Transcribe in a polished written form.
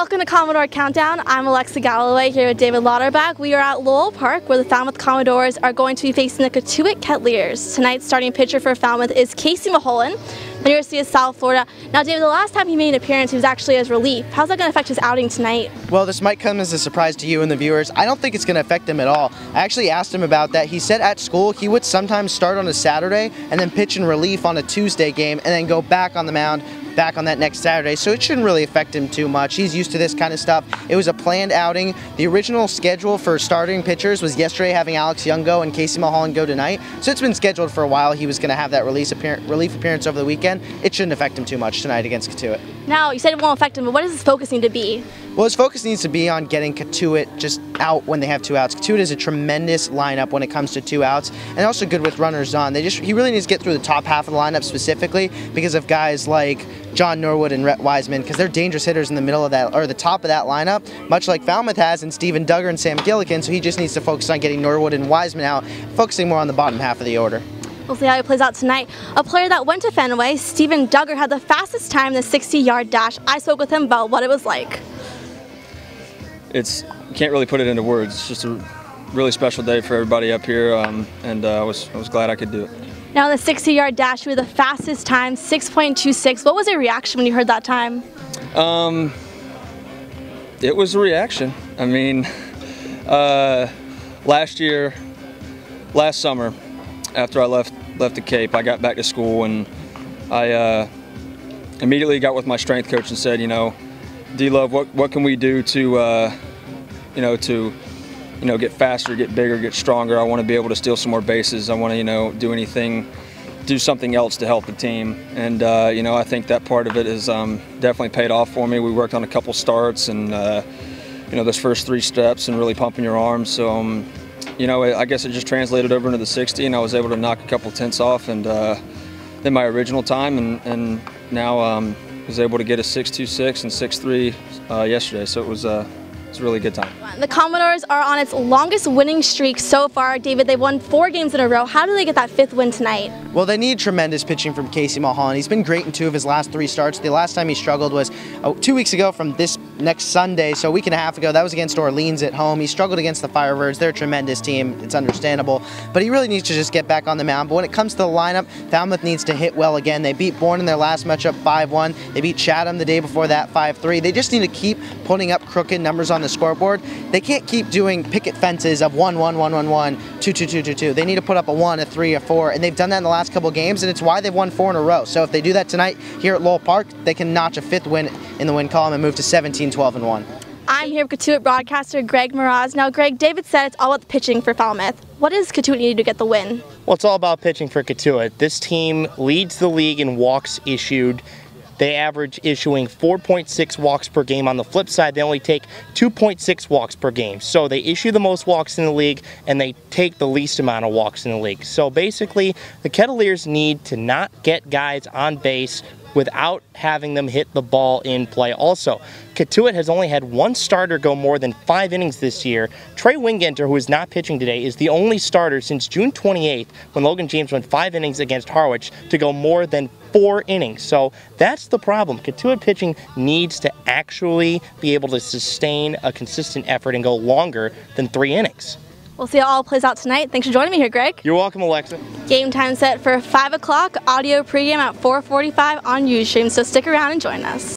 Welcome to Commodore Countdown. I'm Alexa Galloway here with David Lauterbach. We are at Lowell Park where the Falmouth Commodores are going to be facing the Cotuit Kettleers. Tonight's starting pitcher for Falmouth is Casey Mulholland, the University of South Florida. Now David, the last time he made an appearance he was actually as relief. How's that going to affect his outing tonight? Well, this might come as a surprise to you and the viewers. I don't think it's going to affect him at all. I actually asked him about that. He said at school he would sometimes start on a Saturday and then pitch in relief on a Tuesday game and then go back on the mound back on that next Saturday, so it shouldn't really affect him too much. He's used to this kind of stuff. It was a planned outing. The original schedule for starting pitchers was yesterday having Alex Young go and Casey Mulholland go tonight, so it's been scheduled for a while. He was going to have that relief appearance over the weekend. It shouldn't affect him too much tonight against Cotuit. Now, you said it won't affect him, but what does his focus need to be? Well, his focus needs to be on getting Cotuit just out when they have two outs. Cotuit is a tremendous lineup when it comes to two outs, and also good with runners on. He really needs to get through the top half of the lineup specifically because of guys like John Norwood and Rhett Wiseman, because they're dangerous hitters in the middle of that, or the top of that lineup, much like Falmouth has, and Stephen Duggar and Sam Gillikin, so he just needs to focus on getting Norwood and Wiseman out, focusing more on the bottom half of the order. We'll see how it plays out tonight. A player that went to Fenway, Stephen Duggar, had the fastest time in the 60-yard dash. I spoke with him about what it was like. You can't really put it into words. It's just a really special day for everybody up here, and I was glad I could do it. Now, the 60-yard dash, you were the fastest time, 6.26. What was your reaction when you heard that time? It was a reaction. I mean, last summer, after I left the Cape, I got back to school, and I immediately got with my strength coach and said, D-Love, what can we do to get faster, get bigger, get stronger? I want to be able to steal some more bases. I want to, do something else to help the team. And, I think that part of it has definitely paid off for me. We worked on a couple starts and, those first 3 steps and really pumping your arms. So, I guess it just translated over into the 60, and I was able to knock a couple tenths off and then my original time, and now was able to get a 6.26 and 6.3 yesterday. So it was a really good time. The Commodores are on its longest winning streak so far. David, they've won 4 games in a row. How do they get that 5th win tonight? Well, they need tremendous pitching from Casey Mulholland. He's been great in 2 of his last 3 starts. The last time he struggled was 2 weeks ago from this next Sunday, so a week and a half ago. That was against Orleans at home. He struggled against the Firebirds. They're a tremendous team. It's understandable. But he really needs to just get back on the mound. But when it comes to the lineup, Falmouth needs to hit well again. They beat Bourne in their last matchup 5-1. They beat Chatham the day before that 5-3. They just need to keep putting up crooked numbers on the scoreboard. They can't keep doing picket fences of 1-1, 1-1-1, 2-2, 2-2. They need to put up a 1, a 3, a 4, and they've done that in the last couple of games, and it's why they've won 4 in a row. So if they do that tonight here at Lowell Park, they can notch a 5th win in the win column and move to 17, 12, and 1. I'm here with Cotuit broadcaster Greg Mroz. Now, Greg, David said it's all about the pitching for Falmouth. What does Cotuit need to get the win? Well, it's all about pitching for Cotuit. This team leads the league in walks issued. They average issuing 4.6 walks per game. On the flip side, they only take 2.6 walks per game. So they issue the most walks in the league, and they take the least amount of walks in the league. So basically, the Kettleers need to not get guys on base without having them hit the ball in play. Also, Cotuit has only had 1 starter go more than 5 innings this year. Trey Wingenter, who is not pitching today, is the only starter since June 28th, when Logan James went 5 innings against Harwich, to go more than 4 innings. So that's the problem. Cotuit pitching needs to actually be able to sustain a consistent effort and go longer than 3 innings. We'll see how it all plays out tonight. Thanks for joining me here, Greg. You're welcome, Alexa. Game time set for 5 o'clock, audio pregame at 4:45 on Ustream, so stick around and join us.